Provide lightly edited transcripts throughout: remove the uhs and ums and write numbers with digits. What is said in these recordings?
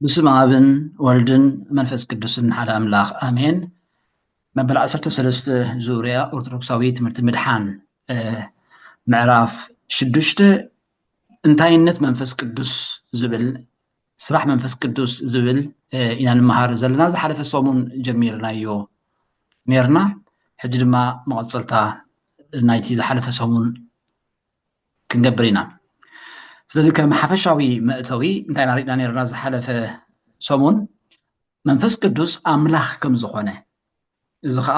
بسم አብን ወልድን መንፈስ ቅዱስን ሓደ ኣምላኽ ኣሜን። መበል 13 ዙርያ ኦርቶዶክሳዊ ትምህርቲ ምድሓን ምዕራፍ 6 እንታይነት መንፈስ ቅዱስ ዝብል ስራሕ መንፈስ ቅዱስ ዝብል ኢና ንመሃር ዘለና። ዝሓለፈ ሰሙን ጀሚርናዮ ነርና። ሕጂ ድማ መቐፀልታ ናይቲ ዝሓለፈ ሰሙን ክንገብር ኢና። ስለዚ ከም ሓፈሻዊ መእተዊ እንታይ ናሪእና ነርና ዝሓለፈ ሰሙን መንፈስ ቅዱስ ኣምላኽ ከም ዝኾነ እዚ ከዓ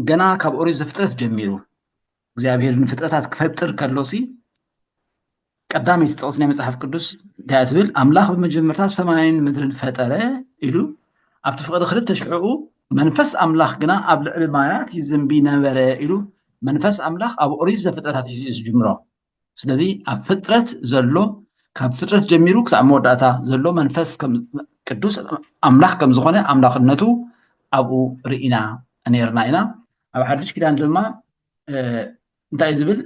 ገና ካብ ኦሪት ዘፍጥረት ጀሚሩ እግዚኣብሔር ንፍጥረታት ክፈጥር ከሎሲ ቀዳመይቲ ጥቕሲ ናይ መፅሓፍ ቅዱስ እንታይ ትብል ኣምላኽ ብመጀመርታ ሰማይን ምድርን ፈጠረ ኢሉ ኣብቲ ፍቅዲ 2000 መንፈስ ኣምላኽ ግና ኣብ ልዕሊ ማያት ይዝንቢ ነበረ ኢሉ መንፈስ ኣምላኽ ኣብ ኦሪት ዘፍጥረታት እዩ ዝጅምሮ። ስለዚ ኣብ ፍጥረት ዘሎ ካብ ፍጥረት ጀሚሩ ክሳብ መወዳእታ ዘሎ መንፈስ ቅዱስ ኣምላኽ ከም ዝኾነ ኣምላኽነቱ ኣብኡ ርኢና ነርና ኢና። ኣብ ሓድሽ ኪዳን ድማ እንታይ ዝብል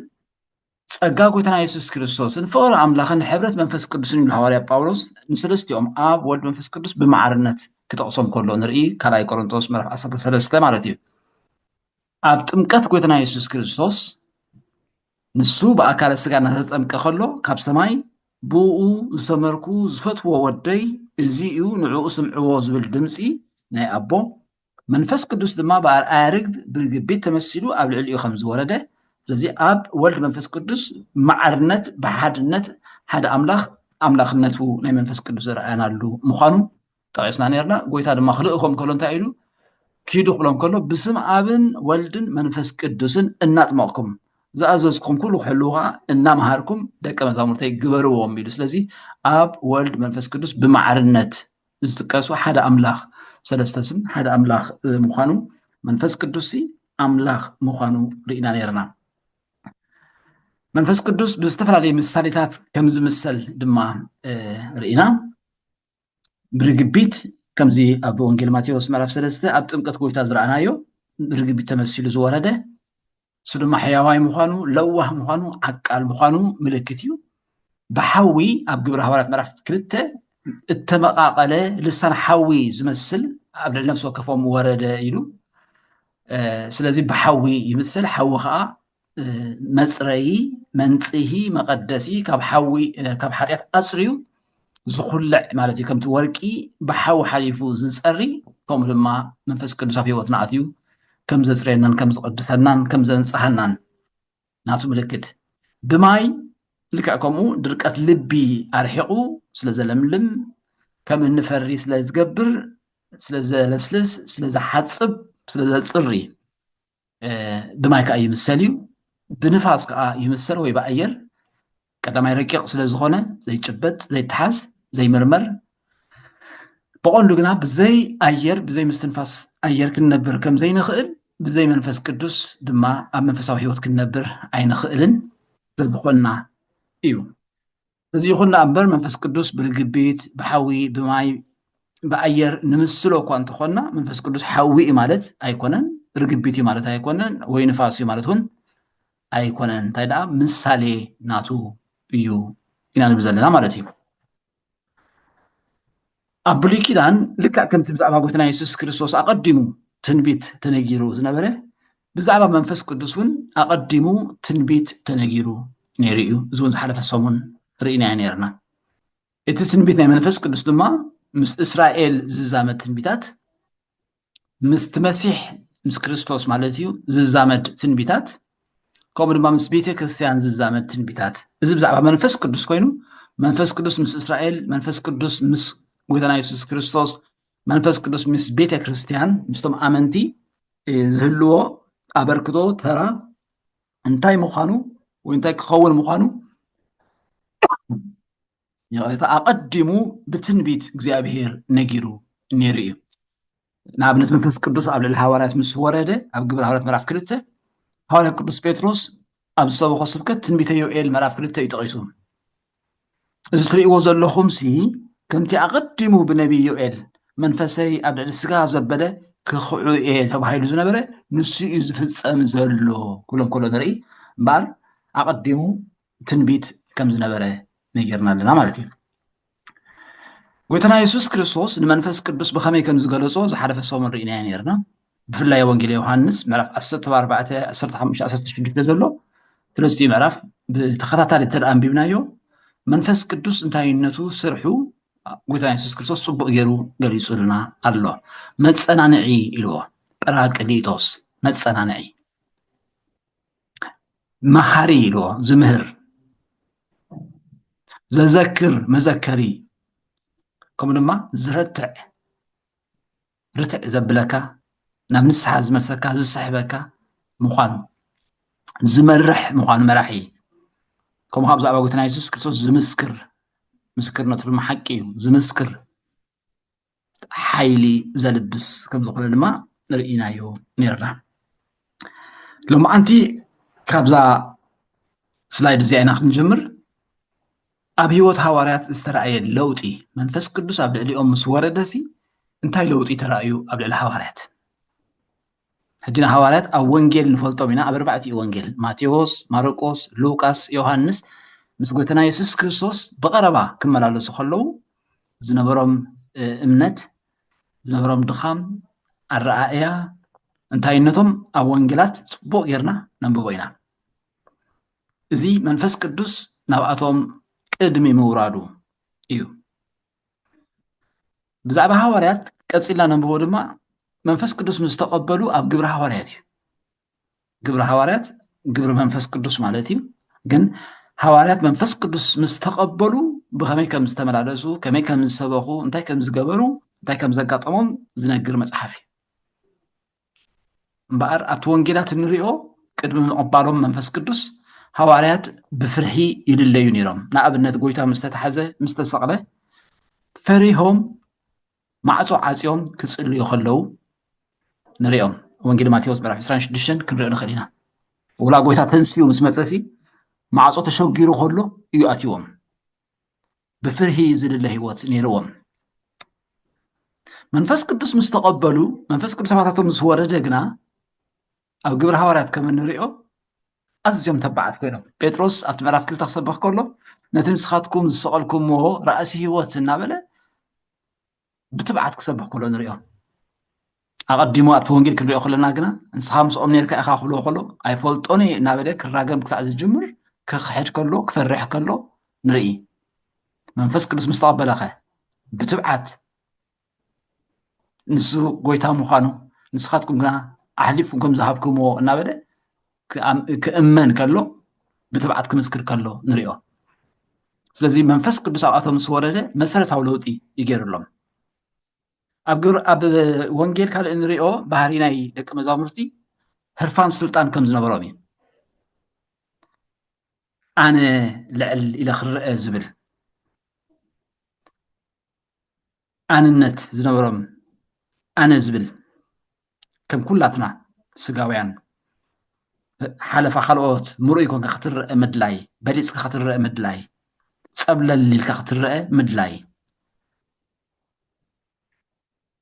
ጸጋ ጎይታና ኢየሱስ ክርስቶስን ፍቅሪ ኣምላኽን ሕብረት መንፈስ ቅዱስን ይብል ሐዋርያ ጳውሎስ ንሰለስቲኦም ኣብ ወልድ መንፈስ ቅዱስ ብማዕርነት ክጠቕሶም ከሎ ንርኢ ካልኣይ ቆሮንቶስ ምዕራፍ 13 ማለት እዩ። ኣብ ጥምቀት ጎይታና ኢየሱስ ክርስቶስ ንሱ ብኣካለ ስጋ እናተጠምቀ ከሎ ካብ ሰማይ ብኡ ዝተመርኩ ዝፈትዎ ወደይ እዚ እዩ ንዕኡ ስምዕዎ ዝብል ድምፂ ናይ ኣቦ መንፈስ ቅዱስ ድማ ብኣርኣያ ርግብ ብርግቢት ተመሲሉ ኣብ ልዕሊኡ ከም ዝወረደ ስለዚ ኣብ ወልድ መንፈስ ቅዱስ ማዕርነት ብሓድነት ሓደ ኣምላኽ ኣምላኽነቱ ናይ መንፈስ ቅዱስ ዝረኣየናሉ ምዃኑ ጠቂስና ነርና። ጎይታ ድማ ክልእኾም ከሎ እንታይ ኢሉ ኪዱ ክብሎም ከሎ ብስም ኣብን ወልድን መንፈስ ቅዱስን እናጥመቕኩም ዝኣዘዝኩም ኩሉ ክሕልው ከዓ እናምሃርኩም ደቀ መዛሙርተይ ግበርዎም ኢሉ ስለዚ ኣብ ወልድ መንፈስ ቅዱስ ብማዕርነት ዝጥቀሱ ሓደ ኣምላኽ ሰለስተ ስም ሓደ ኣምላኽ ምዃኑ መንፈስ ቅዱስ ኣምላኽ ምዃኑ ርኢና ነርና። መንፈስ ቅዱስ ብዝተፈላለዩ ምሳሌታት ከም ዝምሰል ድማ ርኢና። ብርግቢት ከምዚ ኣብ ወንጌል ማቴዎስ ምዕራፍ 3 ኣብ ጥምቀት ጎይታ ዝረኣናዮ ብርግቢት ተመሲሉ ዝወረደ እሱ ድማ ሕያዋይ ምዃኑ ለዋህ ምዃኑ ዓቃል ምዃኑ ምልክት እዩ። ብሓዊ ኣብ ግብረ ሐዋርያት ምዕራፍ 2 እተመቃቐለ ልሳን ሓዊ ዝመስል ኣብ ልዕሊ ነፍሲ ወከፎም ወረደ ኢሉ ስለዚ ብሓዊ ይምስል። ሓዊ ከዓ መፅረይ መንፅሂ መቐደሲ ካብ ሓዊ ካብ ሓጢኣት ኣፅርዩ ዝኹልዕ ማለት እዩ። ከምቲ ወርቂ ብሓዊ ሓሊፉ ዝፀሪ ከምኡ ድማ መንፈስ ቅዱስ ኣብ ሂወትና ኣትዩ ከም ዘፅርየናን ከም ዝቅድሰናን ከም ዘንፅሐናን ናቱ ምልክት። ብማይ ልክዕ ከምኡ ድርቀት ልቢ ኣርሒቑ ስለዘለምልም ከም እንፈሪ ስለዝገብር ስለዘለስልስ ስለዝሓፅብ ስለዘፅሪ ብማይ ከዓ ይምሰል እዩ። ብንፋስ ከዓ ይምሰል ወይ ብኣየር ቀዳማይ ረቂቕ ስለዝኾነ ዘይጭበጥ ዘይተሓዝ ዘይምርመር ብቐንዱ ግና ብዘይ ኣየር ብዘይ ምስትንፋስ ኣየር ክንነብር ከም ዘይንኽእል ብዘይ መንፈስ ቅዱስ ድማ ኣብ መንፈሳዊ ሂወት ክንነብር ኣይንኽእልን በዝኾና እዩ። እዚ ይኹንና እምበር መንፈስ ቅዱስ ብርግቢት ብሓዊ ብማይ ብኣየር ንምስሎ እኳ እንተኾንና መንፈስ ቅዱስ ሓዊ እዩ ማለት ኣይኮነን፣ ርግቢት እዩ ማለት ኣይኮነን፣ ወይ ንፋስ እዩ ማለት እውን ኣይኮነን። እንታይ ደኣ ምሳሌ ናቱ እዩ ኢና ንብል ዘለና ማለት እዩ። ኣብ ብሉይ ኪዳን ልክዕ ከምቲ ብዛዕባ ጎይታና ኢየሱስ ክርስቶስ ኣቐዲሙ ትንቢት ተነጊሩ ዝነበረ ብዛዕባ መንፈስ ቅዱስ እውን ኣቐዲሙ ትንቢት ተነጊሩ ነይሩ እዩ። እዚ እውን ዝሓለፈ ሰሙን ርኢና ነርና። እቲ ትንቢት ናይ መንፈስ ቅዱስ ድማ ምስ እስራኤል ዝዛመድ ትንቢታት ምስቲ መሲሕ ምስ ክርስቶስ ማለት እዩ ዝዛመድ ትንቢታት ከምኡ ድማ ምስ ቤተ ክርስትያን ዝዛመድ ትንቢታት እዚ ብዛዕባ መንፈስ ቅዱስ ኮይኑ መንፈስ ቅዱስ ምስ እስራኤል መንፈስ ቅዱስ ምስ ጎይታና ኢየሱስ ክርስቶስ መንፈስ ቅዱስ ምስ ቤተ ክርስትያን ምስቶም ኣመንቲ ዝህልዎ ኣበርክቶ ተራ እንታይ ምዃኑ ወይ እንታይ ክኸውን ምዃኑ ኣቐዲሙ ብትንቢት እግዚኣብሔር ነጊሩ ነይሩ እዩ። ንኣብነት መንፈስ ቅዱስ ኣብ ልዕሊ ሃዋርያት ምስ ወረደ ኣብ ግብረ ሐዋርያት ምዕራፍ 2 ሃዋርያ ቅዱስ ጴጥሮስ ኣብ ዝሰበኮ ስብከት ትንቢተ ዮኤል ምዕራፍ 2 እዩ ጠቂሱ እዚ ትሪእዎ ዘለኹም ከምቲ ኣቐዲሙ ብነቢይ ዮኤል መንፈሰይ ኣብ ልዕሊ ስጋ ዘበለ ክኽዑ እየ ተባሂሉ ዝነበረ ንሱ እዩ ዝፍፀም ዘሎ ኩሎም ከሎ ንርኢ እምበር ኣቐዲሙ ትንቢት ከም ዝነበረ ነጊርና ኣለና ማለት እዩ። ጎይታና ኢየሱስ ክርስቶስ ንመንፈስ ቅዱስ ብኸመይ ከም ዝገለጾ ዝሓለፈ ሰሙን ርኢናዮ ነርና ብፍላይ ወንጌል ዮሃንስ ምዕራፍ 14 15 16 ዘሎ ሰለስቲኡ ምዕራፍ ብተኸታታሊ እንተደኣ አንቢብናዮ መንፈስ ቅዱስ እንታይነቱ ስርሑ ጎይታና ኢየሱስ ክርስቶስ ጽቡቕ ገይሩ ገሊጹልና ኣሎ መጸናንዒ ኢልዎ ጰራቅሊጦስ መጸናንዒ መሃሪ ኢልዎ ዝምህር ዘዘክር መዘከሪ ከምኡ ድማ ዝረትዕ ርትዕ ዘብለካ ናብ ንስሓ ዝመልሰካ ዝስሕበካ ምዃኑ ዝመርሕ ምዃኑ መራሒ ከምኡ ካብ ብዛዕባ ጎይታና ኢየሱስ ክርስቶስ ዝምስክር ምስክርነቱ ድማ ሓቂ እዩ ዝምስክር ሓይሊ ዘልብስ ከም ዝኾነ ድማ ንርኢናዮ ነርና ሎማዓንቲ ካብዛ ስላይድ እዚኣ ኢና ክንጅምር ኣብ ሂወት ሃዋርያት ዝተረኣየ ለውጢ መንፈስ ቅዱስ ኣብ ልዕሊኦም ምስ ወረደሲ እንታይ ለውጢ ተረኣዩ ኣብ ልዕሊ ሃዋርያት ሕጂና ሃዋርያት ኣብ ወንጌል ንፈልጦም ኢና ኣብ ኣርባዕቲኡ ወንጌል ማቴዎስ ማርቆስ ሉቃስ ዮሃንስ ምስ ጎይታና ኢየሱስ ክርስቶስ ብቐረባ ክመላለሱ ከለዉ ዝነበሮም እምነት ዝነበሮም ድኻም ኣረኣእያ እንታይነቶም ኣብ ወንጌላት ጽቡቕ ጌርና ነንብቦ ኢና እዚ መንፈስ ቅዱስ ናብኣቶም ቅድሚ ምውራዱ እዩ ብዛዕባ ሃዋርያት ቀፂልና ነንብቦ ድማ መንፈስ ቅዱስ ምስ ተቐበሉ ኣብ ግብሪ ሃዋርያት እዩ ግብሪ ሃዋርያት ግብሪ መንፈስ ቅዱስ ማለት እዩ ግን ሃዋርያት መንፈስ ቅዱስ ምስ ተቐበሉ ብኸመይ ከም ዝተመላለሱ ከመይ ከም ዝሰበኹ እንታይ ከም ዝገበሩ እንታይ ከም ዘጋጠሞም ዝነግር መፅሓፍ እዩ እምበኣር ኣብቲ ወንጌላት እንሪኦ ቅድሚ ምቕባሎም መንፈስ ቅዱስ ሃዋርያት ብፍርሒ ይድለዩ ነይሮም ንኣብነት ጎይታ ምስ ተታሕዘ ምስ ተሰቕለ ፈሪሆም ማዕጾ ዓፂኦም ክጽልዩ ከለዉ ንሪኦም ወንጌል ማቴዎስ ምዕራፍ 26 ክንሪኦ ንኽእል ኢና ወላ ጎይታ ተንስኡ ምስ መፀሲ ማዕጾ ተሸጊሩ ከሎ እዩ ኣትዎም ብፍርሒ ዝድለ ህይወት ነይርዎም መንፈስ ቅዱስ ምስ ተቐበሉ መንፈስ ቅዱስ ኣባታቶም ምስ ወረደ ግና ኣብ ግብሪ ሃዋርያት ከም እንሪኦ ኣዝዮም ተባዓት ኮይኖም ጴጥሮስ ኣብቲ ምዕራፍ 2 ክሰብኽ ከሎ ነቲ ንስኻትኩም ዝሰቐልኩምዎ ራእሲ ህይወት እናበለ ብትብዓት ክሰብኽ ከሎ ንሪኦ ኣቐዲሙ ኣብቲ ወንጌል ክንሪኦ ከለና ግና ንስኻ ምስኦም ነርካ ኢኻ ክብልዎ ከሎ ኣይፈልጦኒ እናበለ ክራገም ክሳዕ ዝጅምር ክኽሕድ ከሎ ክፈርሕ ከሎ ንርኢ መንፈስ ቅዱስ ምስ ተቐበለኸ ብትብዓት ንሱ ጎይታ ምዃኑ ንስኻትኩም ግና ኣሕሊፍኩም ከም ዝሃብኩምዎ እናበለ ክእመን ከሎ ብትብዓት ክምስክር ከሎ ንሪኦ ስለዚ መንፈስ ቅዱስ ኣብኣቶም ምስ ወረደ መሰረታዊ ለውጢ ይገይሩሎም ኣብ ወንጌል ካልእ ንሪኦ ባህሪ ናይ ደቂ መዛሙርቲ ሕርፋን ስልጣን ከም ዝነበሮም እዩ ኣነ ልዕል ኢለ ክርአ ዝብል ኣንነት ዝነበሮም ኣነ ዝብል ከም ኩላትና ስጋውያን ሓለፋ ካልኦት ምሩእ ኮንካ ክትርአ ምድላይ በሊፅካ ክትርአ ምድላይ ፀብለል ኢልካ ክትርአ ምድላይ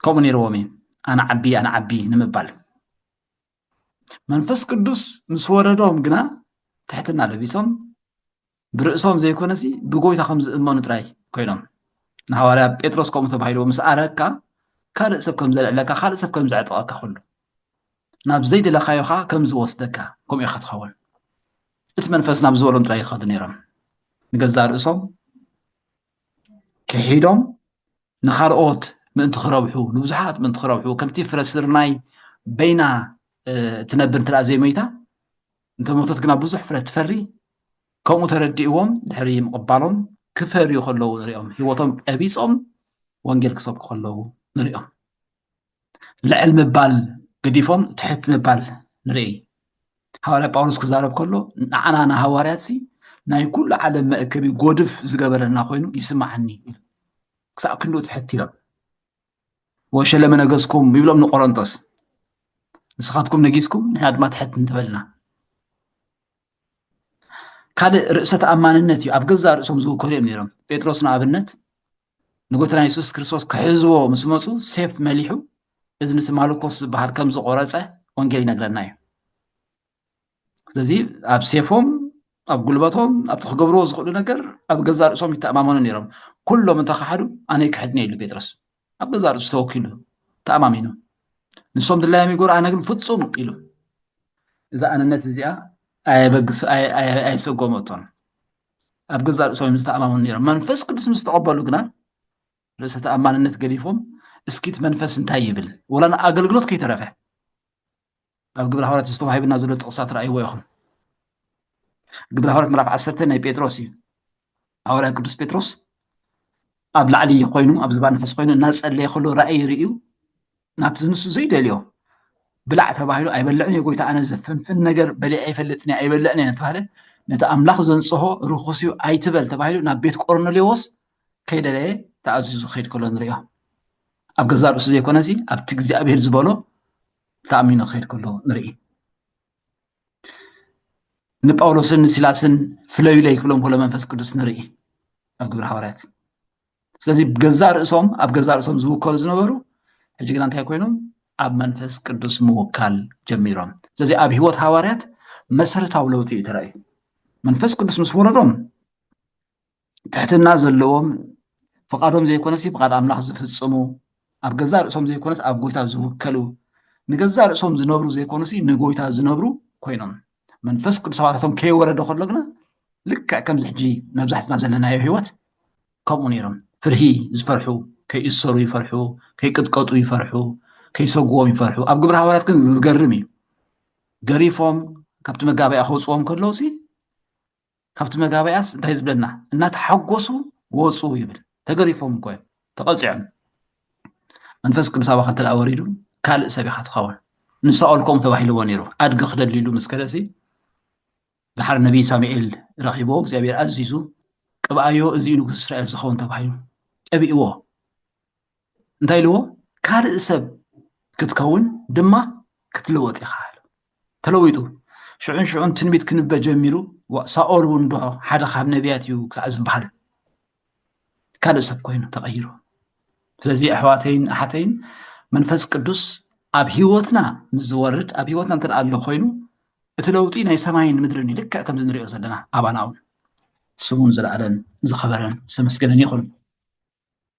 ከምኡ ነይርዎም እዩ ኣነ ዓቢ ንምባል መንፈስ ቅዱስ ምስ ወረዶም ግና ትሕትና ለቢሶም ብርእሶም ዘይኮነሲ ብጎይታ ከም ዝእመኑ ጥራይ ኮይኖም ንሃዋርያ ጴጥሮስ ከምኡ ተባሂሉ ምስ ኣረካ ካልእ ሰብ ከም ዘልዕለካ ካልእ ሰብ ከም ዘዕጥቐካ ኩሉ ናብ ዘይደለኻዮኻ ከም ዝወስደካ ከምኡ ኢኻ ትኸውን እቲ መንፈስ ናብ ዝበሎም ጥራይ ይኸዱ ነይሮም ንገዛ ርእሶም ከሒዶም ንኻልኦት ምእንቲ ክረብሑ ንብዙሓት ምእንቲ ክረብሑ ከምቲ ፍረ ስርናይ በይና ትነብር እንትደኣ ዘይሞይታ እንተሞተት ግና ብዙሕ ፍረ ትፈሪ ከምኡ ተረዲእዎም ድሕሪ ምቕባሎም ክፈርዩ ከለዉ ንሪኦም ሂወቶም ቀቢፆም ወንጌል ክሰብኩ ከለዉ ንሪኦም ልዕል ምባል ገዲፎም ትሕት ምባል ንርኢ ሃዋርያ ጳውሎስ ክዛረብ ከሎ ንዓና ንሃዋርያት ናይ ኩሉ ዓለም መእከቢ ጎድፍ ዝገበረና ኮይኑ ይስማዓኒ ክሳብ ክንዱ ትሕት ኢሎም ወሸለመ ነገስኩም ይብሎም ንቆሮንቶስ ንስኻትኩም ነጊስኩም ንሕና ድማ ትሕት እንትበልና ካልእ ርእሰ ተኣማንነት እዩ ኣብ ገዛ ርእሶም ዝውከሉ እዮም ነይሮም ጴጥሮስ ንኣብነት ንጎይታና ኢየሱስ ክርስቶስ ክሕዝቦ ምስ መፁ ሴፍ መሊሑ እዝኒ እቲ ማልኮስ ዝበሃል ከም ዝቆረፀ ወንጌል ይነግረና እዩ ስለዚ ኣብ ሴፎም ኣብ ጉልበቶም ኣብቲ ክገብርዎ ዝኽእሉ ነገር ኣብ ገዛ ርእሶም ይተኣማመኑ ነይሮም። ኩሎም እንተኸሓዱ ኣነ ይክሕድኒ ኢሉ ጴጥሮስ ኣብ ገዛ ርእሱ ተወኪሉ ተኣማሚኑ ንሶም ድላዮም ይገብሩ ኣነ ግን ፍጹም ኢሉ እዛ ኣነነት እዚኣ ኣይሰጎመቶን ኣብ ገዛ ርእሶም ዝተኣማመኑ ነይሮም። መንፈስ ቅዱስ ምስ ተቐበሉ ግና ርእሰ ተኣማንነት ገዲፎም እስኪት መንፈስ እንታይ ይብል ወላ ኣገልግሎት ከይተረፈ ኣብ ግብረ ሐዋርያት ዝተዋሂብና ዘሎ ጥቕሳት ረኣይዎ ኢኹም። ግብረ ሐዋርያት ምዕራፍ 10 ናይ ጴጥሮስ እዩ። ሐዋርያ ቅዱስ ጴጥሮስ ኣብ ላዕሊ ኮይኑ ኣብ ዝባ ነፈስ ኮይኑ እናጸለየ ከሎ ራእይ ርእዩ ናብቲ ንሱ ዘይደልዮ ብላዕ ተባሂሉ ኣይበልዕን እየ ጎይታ ኣነ ዘፍንፍን ነገር በሊዐ ኣይፈልጥን ኣይበልዕን እየ ተባሃለ ነቲ ኣምላኽ ዘንጽሖ ርኩስ እዩ ኣይትበል ተባሂሉ ናብ ቤት ቆርኔሌዎስ ከይደለየ ተኣዚዙ ከይድ ከሎ ንሪኦ። ኣብ ገዛ ርእሱ ዘይኮነሲ ኣብቲ እግዚኣብሔር ዝበሎ ተኣሚኑ ክኸይድ ከሎ ንርኢ። ንጳውሎስን ሲላስን ፍለዩለይ ክብሎም ከሎ መንፈስ ቅዱስ ንርኢ ኣብ ግብረ ሐዋርያት። ስለዚ ብገዛ ርእሶም ኣብ ገዛ ርእሶም ዝውከሉ ዝነበሩ ሕጂ ግና እንታይ ኮይኖም ኣብ መንፈስ ቅዱስ ምውካል ጀሚሮም። ስለዚ ኣብ ሂወት ሐዋርያት መሰረታዊ ለውጢ እዩ ተራእዩ። መንፈስ ቅዱስ ምስ ወረዶም ትሕትና ዘለዎም ፍቃዶም ዘይኮነሲ ፍቃድ ኣምላኽ ዝፍጽሙ ኣብ ገዛ ርእሶም ዘይኮነስ ኣብ ጎይታ ዝውከሉ ንገዛ ርእሶም ዝነብሩ ዘይኮነሲ ንጎይታ ዝነብሩ ኮይኖም መንፈስ ቅዱስ ኣባታቶም ከይወረደ ከሎ ግና ልክዕ ከምዚ ሕጂ መብዛሕትና ዘለናዮ ሂወት ከምኡ ነይሮም። ፍርሂ ዝፈርሑ ከይእሰሩ ይፈርሑ፣ ከይቅጥቀጡ ይፈርሑ፣ ከይሰግዎም ይፈርሑ። ኣብ ግብረ ሐዋርያት ግን ዝገርም እዩ። ገሪፎም ካብቲ መጋበያ ከውፅዎም ከለውሲ ካብቲ መጋበያስ እንታይ ዝብለና እናተሓጎሱ ወፁ ይብል። ተገሪፎም እኮ እዮም ተቐፂዖም። መንፈስ ቅዱስ ኣባኻ እንተደኣ ወሪዱ ካልእ ሰብ ኢኻ ትኸውን። ንሳኦል ከምኡ ተባሂልዎ ነይሩ። ኣድጊ ክደልይሉ ምስ ከለሲ ድሓር ነቢይ ሳሙኤል ረኺቦ እግዚኣብሔር ኣዚዙ ቅብኣዮ እዚ ንጉስ እስራኤል ዝኸውን ተባሂሉ ቀቢእዎ። እንታይ ኢልዎ ካልእ ሰብ ክትከውን ድማ ክትልወጥ ኢኻ ኢሉ ተለዊጡ ሽዑን ሽዑን ትንቢት ክንበ ጀሚሩ ሳኦል እውን ዶ ሓደ ካብ ነቢያት እዩ ክሳዕ ዝበሃል ካልእ ሰብ ኮይኑ ተቐይሩ። ስለዚ ኣሕዋተይን ኣሓተይን መንፈስ ቅዱስ ኣብ ሂወትና ምስ ዝወርድ ኣብ ሂወትና እንተ ኣሎ ኮይኑ እቲ ለውጢ ናይ ሰማይን ምድርን ልክዕ ከምዚ ንሪኦ ዘለና ኣባና እውን ስሙን ዘለኣለን ዝኸበረን ዝተመስገነን ይኹን።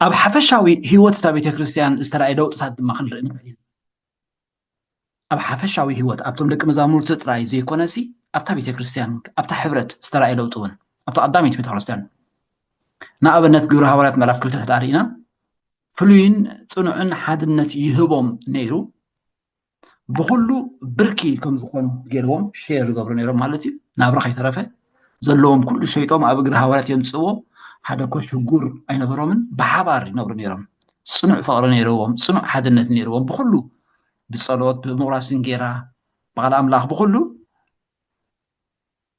ኣብ ሓፈሻዊ ሂወት እታ ቤተ ክርስቲያን ዝተረኣየ ለውጥታት ድማ ክንርኢ ንኽእል ኢና። ኣብ ሓፈሻዊ ሂወት ኣብቶም ደቂ መዛሙርቲ ጥራይ ዘይኮነሲ ኣብታ ቤተ ክርስቲያን ኣብታ ሕብረት ዝተረኣየ ለውጢ እውን ኣብታ ቀዳሚት ቤተ ክርስቲያን ንኣብነት ግብረ ሐዋርያት ምዕራፍ 2 ተዳሪእና ፍሉይን ጽኑዕን ሓድነት ይህቦም ነይሩ ብኩሉ ብርኪ ከም ዝኾኑ ገይርዎም ሼር ዝገብሩ ነይሮም ማለት እዩ። ናብራ ከይተረፈ ዘለዎም ኩሉ ሸይጦም ኣብ እግሪ ሐዋርያት የምፅዎ ሓደ ኮሽ ህጉር ኣይነበሮምን ብሓባር ይነብሩ ነይሮም። ጽኑዕ ፍቅሪ ነይርዎም፣ ጽኑዕ ሓድነት ነይርዎም ብኩሉ ብጸሎት ብምቑራስን ጌራ በቓል ኣምላኽ ብኩሉ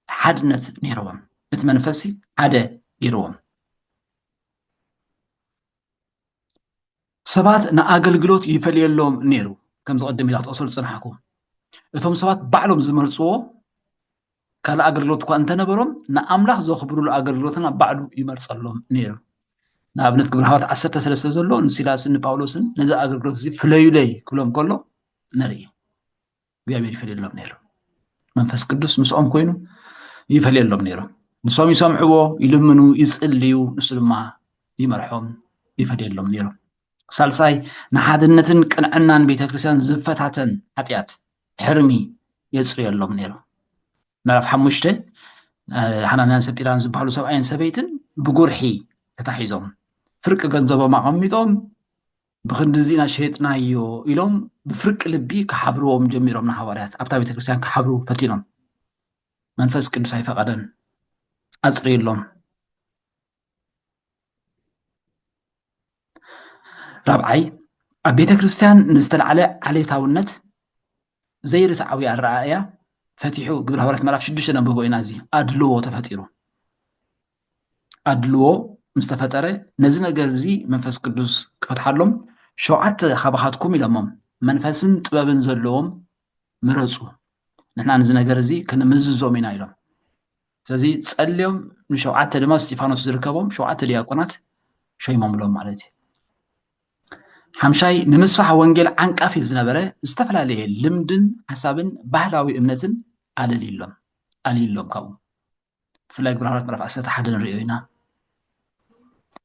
ሓድነት ነይርዎም። እቲ መንፈሲ ሓደ ገይርዎም። ሰባት ንኣገልግሎት ይፈልየሎም ነይሩ። ከም ዝቐድም ኢላ ክትቆስሉ ዝፅናሕኩ እቶም ሰባት ባዕሎም ዝመርፅዎ ካልእ ኣገልግሎት እኳ እንተነበሮም ንኣምላኽ ዘኽብሩሉ ኣገልግሎትና ባዕሉ ይመርፀሎም ነይሩ። ንኣብነት ግብረ ሐዋርያት 13 ዘሎ ንሲላስን ንጳውሎስን ነዚ ኣገልግሎት እዚ ፍለዩለይ ክብሎም ከሎ ንርኢ እግዚኣብሔር ይፈልየሎም ነይሩ። መንፈስ ቅዱስ ምስኦም ኮይኑ ይፈልየሎም ነይሩ። ንሶም ይሰምዕዎ፣ ይልምኑ፣ ይጽልዩ፣ ንሱ ድማ ይመርሖም ይፈልየሎም ነይሩ። ሳልሳይ ንሓድነትን ቅንዕናን ቤተ ክርስቲያን ዝፈታተን ኃጢአት ሕርሚ የጽርየሎም ነይሩ። ምዕራፍ 5 ሓናንያን ሰጲራን ዝበሃሉ ሰብኣይን ሰበይትን ብጉርሒ ተታሒዞም ፍርቂ ገንዘቦም ኣቐሚጦም ብክንዲ እዚና ሸይጥናዮ ኢሎም ብፍርቂ ልቢ ክሓብርዎም ጀሚሮም ንሐዋርያት ኣብታ ቤተ ክርስቲያን ክሓብሩ ፈቲኖም። መንፈስ ቅዱስ ኣይፈቐደን ኣጽርየሎም። ራብዓይ ኣብ ቤተ ክርስቲያን ንዝተለዓለ ዓሌታውነት ዘይርትዓዊ ኣረኣእያ ፈቲሑ ግብረ ሐዋርያት ምዕራፍ 6 ነንብቦ ኢና። እዚ ኣድልዎ ተፈጢሩ ኣድልዎ ምስ ተፈጠረ ነዚ ነገር እዚ መንፈስ ቅዱስ ክፈትሓሎም 7 ካባኻትኩም ኢሎሞም መንፈስን ጥበብን ዘለዎም ምረፁ ንሕና ነዚ ነገር እዚ ክንምዝዞም ኢና ኢሎም። ስለዚ ጸልዮም ን7 ድማ እስጢፋኖስ ዝርከቦም 7 ዲያቆናት ሸይሞምሎም ማለት እዩ። ሓምሻይ ንምስፋሕ ወንጌል ዓንቃፊ ዝነበረ ዝተፈላለየ ልምድን ሓሳብን ባህላዊ እምነትን ኣልይሎም ካብኡ ብፍላይ ብርሃራት ምዕራፍ 11 ንሪኦ ኢና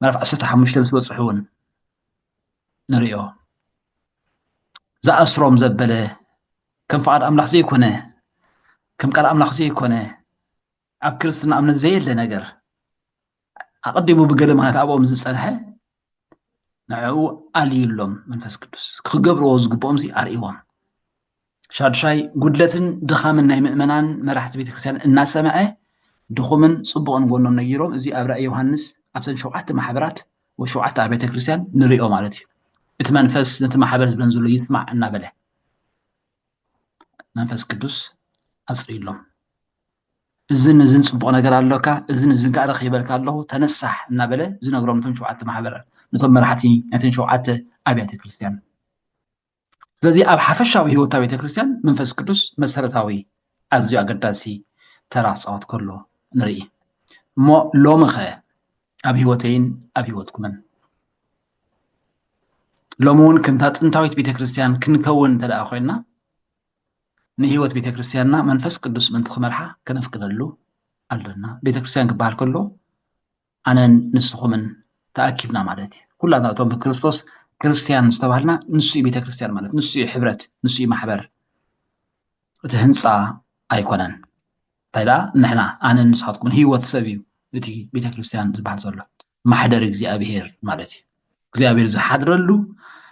ምዕራፍ 15 ምስ በፅሑ እውን ንሪኦ ዝኣስሮም ዘበለ ከም ፍቓድ ኣምላኽ ዘይኮነ ከም ቃል ኣምላኽ ዘይኮነ ኣብ ክርስትና እምነት ዘየለ ነገር ኣቐዲሙ ብገለ ምክንያት ኣብኦም ዝፀንሐ ንዕኡ ኣልዩሎም መንፈስ ቅዱስ ክገብርዎ ዝግብኦም ኣርእዎም ሻድሻይ ጉድለትን ድኻምን ናይ ምእመናን መራሕቲ ቤተክርስትያን እናሰምዐ ድኹምን ፅቡቕን ጎኖም ነጊሮም እዚ ኣብ ራእይ ዮሃንስ ኣብተን 7 ማሕበራት ወይ 7 ኣብያተ ክርስትያን ንሪኦ ማለት እዩ እቲ መንፈስ ነቲ ማሕበር ዝብለን ዘሎ ይስማዕ እናበለ መንፈስ ቅዱስ ኣፅሪሎም እዝን ፅቡቕ ነገር ኣለካ እዝን ከዓ ረኺበልካ ኣለኹ ተነሳሕ እናበለ ዝነግሮም ነቶም 7 ማሕበራት ነቶም መራሕቲ ነተን 7 ኣብያተ ክርስትያን ስለዚ ኣብ ሓፈሻዊ ሂወታ ቤተክርስትያን መንፈስ ቅዱስ መሰረታዊ ኣዝዩ ኣገዳሲ ተራ ክፃወት ከሎ ንርኢ እሞ ሎሚ ኸ ኣብ ሂወተይን ኣብ ሂወትኩምን ሎሚ እውን ከምታ ጥንታዊት ቤተክርስትያን ክንከውን እንተደኣ ኮይና ንሂወት ቤተክርስትያንና መንፈስ ቅዱስ ምንቲ ክመርሓ ከነፍቅደሉ ኣለና ቤተክርስትያን ክበሃል ከሎ ኣነን ንስኹምን ተኣኪብና ማለት እዩ ኩላታቶም ብክርስቶስ ክርስቲያን ዝተባሃልና ንሱ ቤተክርስትያን ማለት ንሱ ሕብረት ንሱ ማሕበር እቲ ህንፃ ኣይኮነን እንታይ ደኣ ንሕና ኣነ ንስኻትኩም ሂወት ሰብ እዩ እቲ ቤተክርስትያን ዝበሃል ዘሎ ማሕደር እግዚኣብሄር ማለት እዩ እግዚኣብሄር ዝሓድረሉ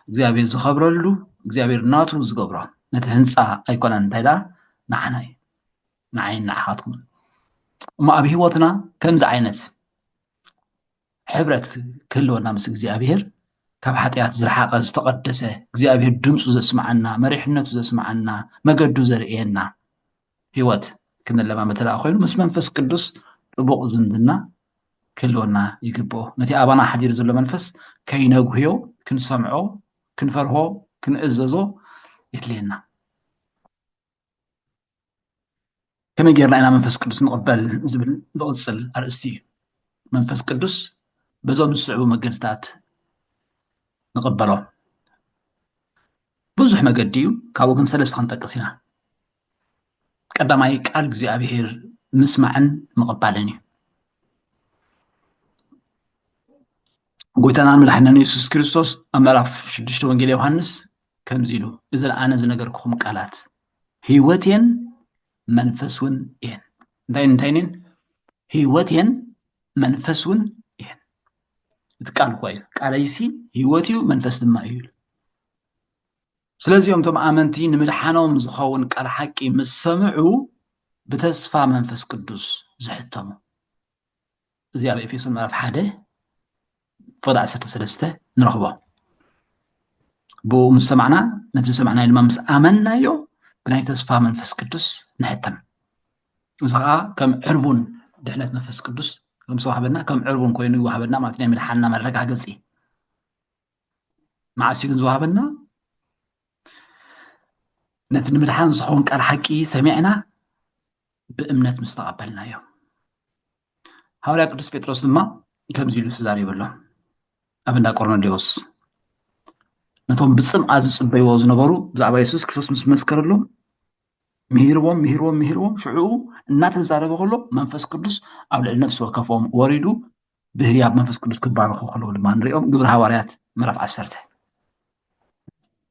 እግዚኣብሄር ዝኸብረሉ እግዚኣብሄር ናቱ ዝገብሮ ነቲ ህንፃ ኣይኮነን እንታይ ደኣ ንዓና እዩ ንዓይን ንዓኻትኩም እሞ ኣብ ሂወትና ከምዚ ዓይነት ሕብረት ክህልወና ምስ እግዚኣብሄር ካብ ሓጢኣት ዝረሓቐ ዝተቐደሰ እግዚኣብሄር ድምፁ ዘስማዓና መሪሕነቱ ዘስማዓና መገዱ ዘርእየና ሂወት ክንለማመድ ተደኣ ኮይኑ ምስ መንፈስ ቅዱስ ጥቡቕ ዝምድና ክህልወና ይግብኦ ነቲ ኣባና ሓዲሩ ዘሎ መንፈስ ከይነጉህዮ ክንሰምዖ ክንፈርሆ ክንእዘዞ የድልየና ከመይ ጌርና ኢና መንፈስ ቅዱስ ንቕበል ዝብል ዝቕፅል ኣርእስቲ እዩ መንፈስ ቅዱስ በዞም ዝስዕቡ መገድታት ንቕበሎ ብዙሕ መገዲ እዩ ካብኡ ግን ሰለስተ ክንጠቅስ ኢና ቀዳማይ ቃል እግዚኣብሄር ምስማዕን ምቕባልን እዩ ጎይታናን መድሓኒናን ኢየሱስ ክርስቶስ ኣብ ምዕራፍ 6 ወንጌል ዮሃንስ ከምዚ ኢሉ እዘን ኣነ ዝነገርኩኹም ቃላት ሂወትን መንፈስ እውን እየን እንታይን ሂወትን መንፈስ እውን እየን እቲ ቃል እኳ እዩ ቃለይሲ ሂወት እዩ መንፈስ ድማ እዩ ስለዚኦም እቶም ኣመንቲ ንምድሓኖም ዝኸውን ቃል ሓቂ ምስ ሰምዑ ብተስፋ መንፈስ ቅዱስ ዝሕተሙ እዚ ኣብ ኤፌሶን ምዕራፍ 1 ፍቅዲ 13 ንረኽቦ ብኡ ምስ ሰማዕና ነቲ ሰማዕናዮ ድማ ምስ ኣመናዮ ብናይ ተስፋ መንፈስ ቅዱስ ንሕተም እዚ ከዓ ከም ዕርቡን ድሕነት መንፈስ ቅዱስ ከም ዝተዋህበና ከም ዕርቡን ኮይኑ ይዋሃበና ማለት ናይ ምድሓንና መረጋገፂ መዓስ ግን ዝዋሃበና ነቲ ንምድሓን ዝኸውን ቃል ሓቂ ሰሚዕና ብእምነት ምስ ተቐበልናዮ ሃዋርያ ቅዱስ ጴጥሮስ ድማ ከምዚ ኢሉ ተዛሪበሎ ኣብ እንዳ ቆርኔሌዎስ ነቶም ብፅምኣ ዝፅበይዎ ዝነበሩ ብዛዕባ የሱስ ክርስቶስ ምስ መስከረሎም ምሂርዎም ሽዑኡ እናተዛረበ ከሎ መንፈስ ቅዱስ ኣብ ልዕሊ ነፍሲ ወከፎም ወሪዱ ብህያብ መንፈስ ቅዱስ ክባረኹ ከለዉ ድማ ንሪኦም ግብሪ ሃዋርያት ምዕራፍ 10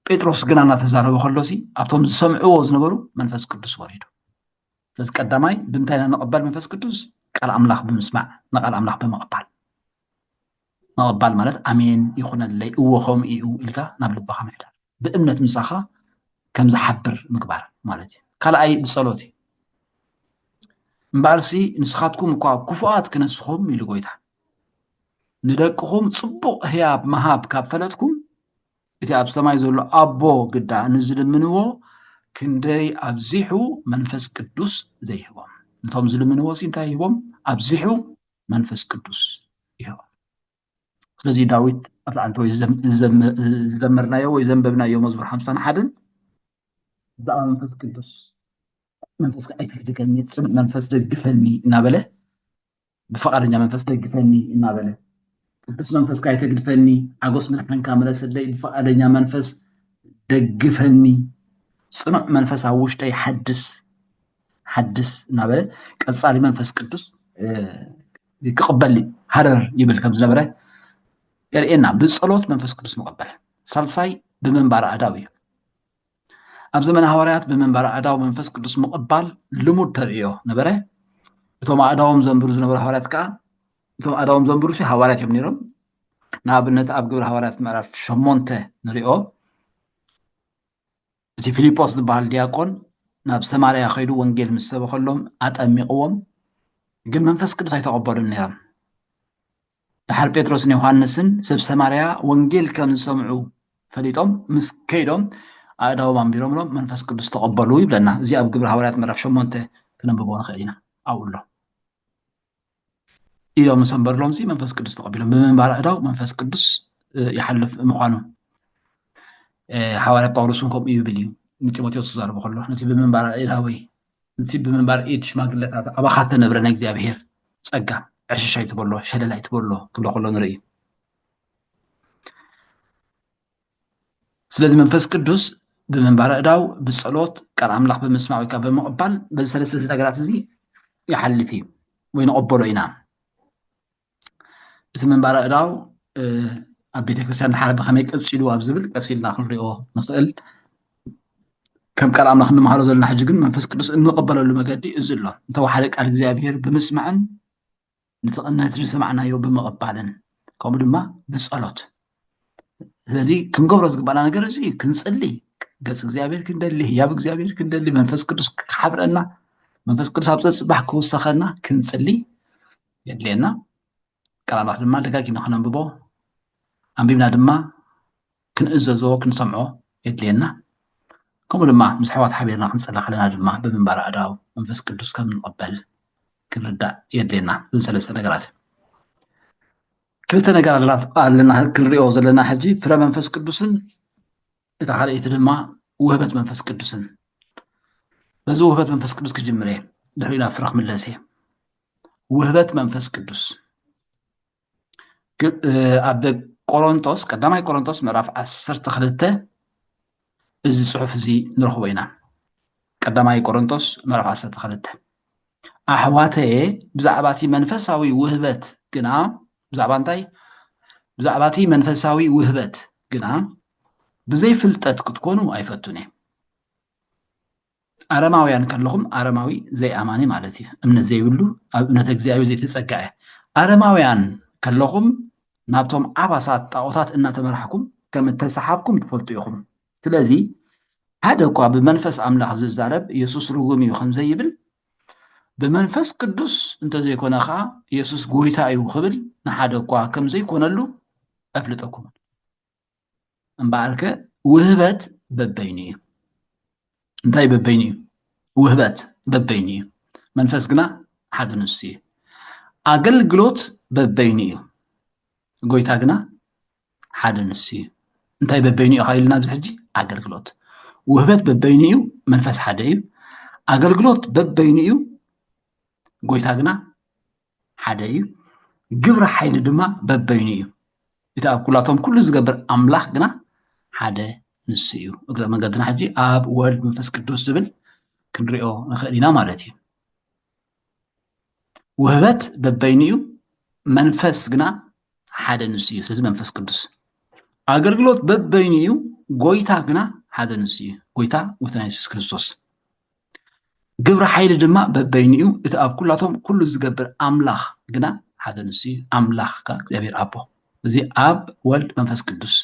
ጴጥሮስ ግና እናተዛረበ ከሎሲ ኣብቶም ዝሰምዕዎ ዝነበሩ መንፈስ ቅዱስ ወሪዱ ስለዚ ቀዳማይ ብምንታይ ኢና ንቕበል መንፈስ ቅዱስ ቃል ኣምላኽ ብምስማዕ ንቃል ኣምላኽ ብምቕባል ምቕባል ማለት ኣሜን ይኹነለይ እዎ ከምኡ እዩ ኢልካ ናብ ልብኻ ምሕዳር ብእምነት ምሳኻ ከም ዝሓብር ምግባር ማለት እዩ ካልኣይ ብፀሎት እዩ እምበኣርሲ ንስኻትኩም እኳ ክፉኣት ክነስኹም ኢሉ ጎይታ ንደቅኹም ፅቡቕ ህያብ መሃብ ካብ ፈለጥኩም እቲ ኣብ ሰማይ ዘሎ ኣቦ ግዳ ንዝልምንዎ ክንደይ ኣብዚሑ መንፈስ ቅዱስ ዘይህቦም ነቶም ዝልምንዎ ሲ እንታይ ይህቦም ኣብዚሑ መንፈስ ቅዱስ ይህቦም ስለዚ ዳዊት ኣብ ላዕለቶ ዝዘመርናዮ ወይ ዘንበብናዮ መዝሙር 51 ብዛዕባ መንፈስ ቅዱስ መንፈስ ኣይትሕድገኒ ፅምዕ መንፈስ ደግፈኒ እናበለ ብፈቃደኛ መንፈስ ደግፈኒ እናበለ ቅዱስ መንፈስ ኣይተግድፈኒ ዓጎስ ምንሕንካ መለሰለይ ብፈቃደኛ መንፈስ ደግፈኒ ፅኑዕ መንፈስ ኣብ ውሽጠይ ሓድስ እናበለ ቀፃሊ መንፈስ ቅዱስ ክቕበል ሃረር ይብል ከም ዝነበረ የርእየና ብጸሎት መንፈስ ቅዱስ ምቕበል ሳልሳይ ብምንባር ኣእዳው እዩ ኣብ ዘመን ሃዋርያት ብምንባር ኣእዳው መንፈስ ቅዱስ ምቕባል ልሙድ ተርእዮ ነበረ እቶም ኣእዳዎም ዘንብሩ ዝነበሩ ሃዋርያት ከዓ እቶም ኣእዳዎም ዘንብሩ ሃዋርያት እዮም ነይሮም ንኣብነት ኣብ ግብሪ ሃዋርያት ምዕራፍ 8 ንሪኦ እቲ ፊልጶስ ዝበሃል ዲያቆን ናብ ሰማርያ ኸይዱ ወንጌል ምስ ሰበኸሎም ኣጠሚቕዎም ግን መንፈስ ቅዱስ ኣይተቐበሉን ነይሮም ድሓር ጴጥሮስን ዮሃንስን ሰብ ሰማርያ ወንጌል ከም ዝሰምዑ ፈሊጦም ምስ ከይዶም ኣእዳዎም ኣንቢሮምሎም መንፈስ ቅዱስ ተቐበሉ ይብለና እዚ ኣብ ግብሪ ሃዋርያት ምዕራፍ 8 ክነንብቦ ንኽእል ኢና ኣብኡ ኣሎ ኢሎም ምስ ኣንበርሎም መንፈስ ቅዱስ ተቐቢሎም ብምንባር ኣእዳው መንፈስ ቅዱስ ይሓልፍ ምዃኑ حوالي باولوس منكم يبليو نتيموثيوس زارب كله نتي بمنبر إلهوي نتي بمنبر إيد شماغلت أبا خاطر نبرنا እግዚአብሔር ጸጋ ዕሽሻይ ትበሎ ሸለላይ ትበሎ ክሎ ንርኢ ስለዚህ መንፈስ ቅዱስ ብምንባር ኣእዳው ብጸሎት ቃል ኣምላኽ ብምስማዕ ወይ ብምቕባል በዚ ሰለስተ ነገራት እዚ ይሓልፍ እዩ ወይ ንቐበሎ ኢና እቲ ምንባር ኣእዳው ኣብ ቤተ ክርስቲያን ሓረ ብኸመይ ቀፂሉ ኣብ ዝብል ቀሲልና ክንሪኦ ንኽእል ከም ቃል ኣምላኽ እንመሃሮ ዘለና ሕጂ ግን መንፈስ ቅዱስ እንቐበለሉ መገዲ እዚ ኣሎ እንተወሓደ ቃል እግዚኣብሔር ብምስማዕን ነቲ ዝሰማዕናዮ ብምቕባልን ከምኡ ድማ ብጸሎት ስለዚ ክንገብሮ ዝግባእና ነገር እዚ ክንጽሊ ገጽ እግዚኣብሔር ክንደሊ ህያብ እግዚኣብሔር ክንደሊ መንፈስ ቅዱስ ክሓብረና መንፈስ ቅዱስ ኣብ ፅባሕ ክውሰኸና ክንጽሊ የድልየና ቃል ኣምላኽ ድማ ደጋጊምና ክነንብቦ ኣንቢብና ድማ ክንእዘዞ ክንሰምዖ የድልየና ከምኡ ድማ ምስ ኣሕዋት ሓቢርና ክንጸሊ ከለና ድማ ብምንባር ኣእዳው መንፈስ ቅዱስ ከም ንቐበል ክንርዳእ የድልየና እዞም ሰለስተ ነገራት ክልተ ነገራት ኣለና ክንሪኦ ዘለና ሕጂ ፍረ መንፈስ ቅዱስን እታ ካልአይቲ ድማ ውህበት መንፈስ ቅዱስን በዚ ውህበት መንፈስ ቅዱስ ክጅምር እየ ድሕሪና ፍረ ክምለስ እየ ውህበት መንፈስ ቅዱስ ኣብ ቆሮንቶስ ቀዳማይ ቆሮንቶስ ምዕራፍ 12 እዚ ጽሑፍ እዚ ንረኽቦ ኢና ቀዳማይ ቆሮንቶስ ምዕራፍ 12 ኣሕዋተየ ብዛዕባ እቲ መንፈሳዊ ውህበት ግና ብዛዕባ እንታይ ብዛዕባ እቲ መንፈሳዊ ውህበት ግና ብዘይ ፍልጠት ክትኮኑ ኣይፈቱን እየ ኣረማውያን ከለኹም ኣረማዊ ዘይኣማኒ ማለት እዩ እምነት ዘይብሉ ኣብ እምነት እግዚኣብሔር ዘይተጸጋዐ ኣረማውያን ከለኹም ናብቶም ዓባሳት ጣዖታት እናተመራሕኩም ከም እተሰሓብኩም ትፈልጡ ኢኹም ስለዚ ሓደ እኳ ብመንፈስ ኣምላኽ ዝዛረብ ኢየሱስ ርጉም እዩ ከም ዘይብል ብመንፈስ ቅዱስ እንተዘይኮነ ከዓ ኢየሱስ ጎይታ እዩ ክብል ንሓደ እኳ ከም ዘይኮነሉ ኣፍልጠኩም እምበኣርከ ውህበት በበይኑ እዩ እንታይ በበይኑ እዩ ውህበት በበይኑ እዩ መንፈስ ግና ሓደ ንሱ እዩ ኣገልግሎት በበይኑ እዩ ጎይታ ግና ሓደ ንሱ እዩ እንታይ በበይኑ እዩ ኸኢልና ኣብዚ ሕጂ ኣገልግሎት ውህበት በበይኑ እዩ መንፈስ ሓደ እዩ ኣገልግሎት በበይኑ እዩ ጎይታ ግና ሓደ እዩ ግብሪ ሓይሊ ድማ በበይኑ እዩ እቲ ኣብ ኩላቶም ኩሉ ዝገብር ኣምላኽ ግና ሓደ ንሱ እዩ እግረ መንገድና ሕጂ ኣብ ወልድ መንፈስ ቅዱስ ዝብል ክንሪኦ ንኽእል ኢና ማለት እዩ ውህበት በበይኑ እዩ መንፈስ ግና ሓደ ንሱ እዩ ስለዚ መንፈስ ቅዱስ ኣገልግሎት በበይኑ እዩ ጎይታ ግና ሓደ ንሱ እዩ ጎይታ ወተና ኢየሱስ ክርስቶስ ግብሪ ሓይሊ ድማ በበይኑ እዩ እቲ ኣብ ኩላቶም ኩሉ ዝገብር ኣምላኽ ግና ሓደ ንሱ እዩ ኣምላኽካ እግዚኣብሔር ኣቦ እዚ ኣብ ወልድ መንፈስ ቅዱስ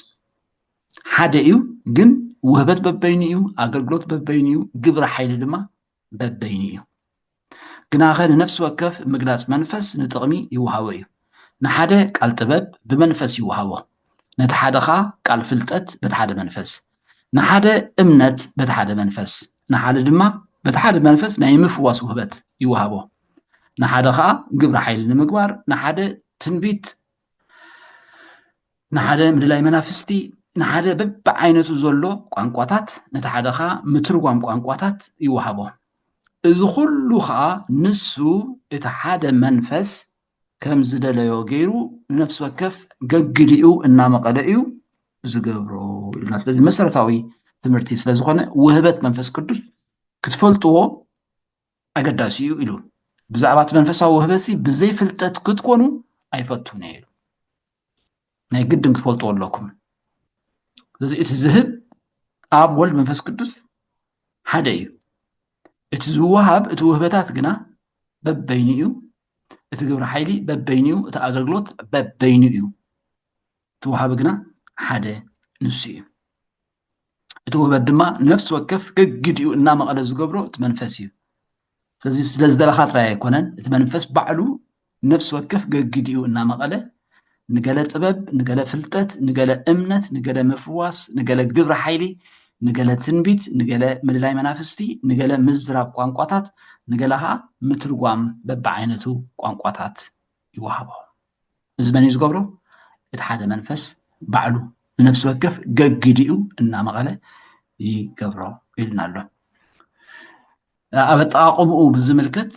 ሓደ እዩ ግን ውህበት በበይኑ እዩ ኣገልግሎት በበይኑ እዩ ግብሪ ሓይሊ ድማ በበይኑ እዩ ግና ኸ ንነፍሲ ወከፍ ምግላፅ መንፈስ ንጥቕሚ ይወሃቦ እዩ ንሓደ ቃል ጥበብ ብመንፈስ ይወሃቦ ነቲ ሓደ ኸ ቃል ፍልጠት በቲ ሓደ መንፈስ ንሓደ እምነት በቲ ሓደ መንፈስ ንሓደ ድማ በቲ ሓደ መንፈስ ናይ ምፍዋስ ውህበት ይወሃቦ ንሓደ ኸ ግብሪ ሓይሊ ንምግባር ንሓደ ትንቢት ንሓደ ምድላይ መናፍስቲ ንሓደ በብዓይነቱ ዘሎ ቋንቋታት ነቲ ሓደ ኸ ምትርጓም ቋንቋታት ይወሃቦ እዚ ኩሉ ኸዓ ንሱ እቲ ሓደ መንፈስ ከም ዝደለዮ ገይሩ ንነፍሲ ወከፍ ገግዲኡ እናመቐለ እዩ ዝገብሮ ኢልና ስለዚ መሰረታዊ ትምህርቲ ስለዝኾነ ውህበት መንፈስ ቅዱስ ክትፈልጥዎ ኣገዳሲ እዩ ኢሉ ብዛዕባ እቲ መንፈሳዊ ውህበሲ ብዘይ ፍልጠት ክትኮኑ ኣይፈቱን እየ ኢሉ ናይ ግድን ክትፈልጥዎ ኣለኩም ስለዚ እቲ ዝህብ ኣብ ወልድ መንፈስ ቅዱስ ሓደ እዩ እቲ ዝወሃብ እቲ ውህበታት ግና በበይኑ እዩ እቲ ግብሪ ሓይሊ በበይኑ እዩ እቲ ኣገልግሎት በበይኑ እዩ እቲ ወሃቢ ግና ሓደ ንሱ እዩ እቲ ውህበት ድማ ነፍሲ ወከፍ ገጊድኡ እናመቐለ ዝገብሮ እቲ መንፈስ እዩ ስለዚ ስለ ዝደለኻ ጥራይ ኣይኮነን እቲ መንፈስ ባዕሉ ነፍሲ ወከፍ ገጊድኡ እናመቐለ ንገለ ጥበብ ንገለ ፍልጠት ንገለ እምነት ንገለ ምፍዋስ ንገለ ግብሪ ሓይሊ ንገለ ትንቢት ንገለ ምልላይ መናፍስቲ ንገለ ምዝራብ ቋንቋታት ንገለ ከዓ ምትርጓም በቢዓይነቱ ቋንቋታት ይወሃቦ እዚ መን እዩ ዝገብሮ እቲ ሓደ መንፈስ ባዕሉ ንነፍሲ ወከፍ ገጊድኡ እናመቐለ ይገብሮ ኢልና ኣሎ ኣብ ኣጠቓቕምኡ ብዝምልከት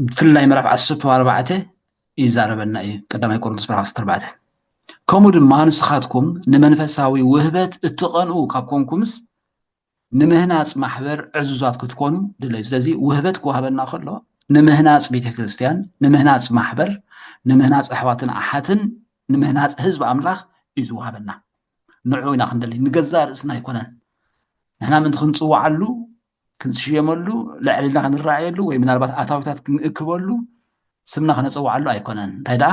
ብፍላይ ምዕራፍ 14 ይዛረበና እዩ ቀዳማይ ቆሮንቶስ ምዕራፍ 14 ከምኡ ድማ ንስኻትኩም ንመንፈሳዊ ውህበት እትቐንኡ ካብ ኮንኩምስ ንምህናፅ ማሕበር ዕዙዛት ክትኮኑ ድለዩ ስለዚ ውህበት ክወሃበና ከሎ ንምህናፅ ቤተክርስትያን ንምህናፅ ማሕበር ንምህናፅ ኣሕዋትን ኣሓትን ንምህናፅ ህዝቢ ኣምላኽ እዩ ዝወሃበና ንዑ ኢና ክንደሊ ንገዛእ ርእስና ኣይኮነን ንሕና ምንቲ ክንፅዋዓሉ ክንሽየመሉ ልዕልና ክንረኣየሉ ወይ ምናልባት ኣታዊታት ክንእክበሉ ስምና ክነፀዋዓሉ ኣይኮነን እንታይ ደኣ